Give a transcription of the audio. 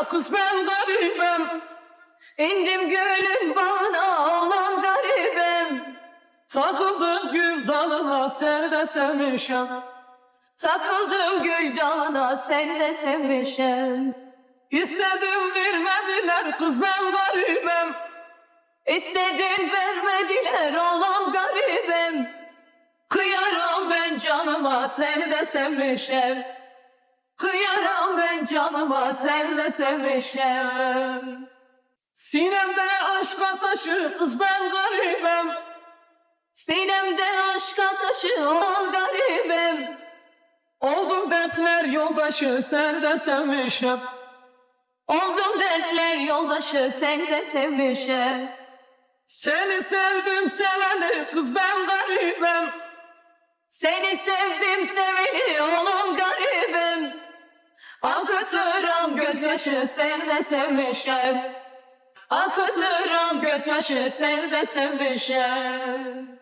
kız ben garibim. İndim gölün bağına olan garibim. Takıldım gül dalına sen de sevmişim. Takıldım gül dalına sen de sevmişim. İstedim vermediler kız ben garibim. İstedim vermediler olan garibim. Kıyarım ben canıma sen de sevmişim. Kıyarım ben canıma sen de sevmişim. Sinemde aşk ataşı kız ben garibim. Sinemde aşk ataşı ol garibim. Oldum dertler yoldaşı sen de sevmişim. Oldum dertler yoldaşı sen de sevmişim. Seni sevdim seveni kız ben garibim. Seni sevdim seveni oğlum garibim. Akıtıram gözyaşı sen de sevmişim. Akıtıram gözyaşı sen de sevmişim.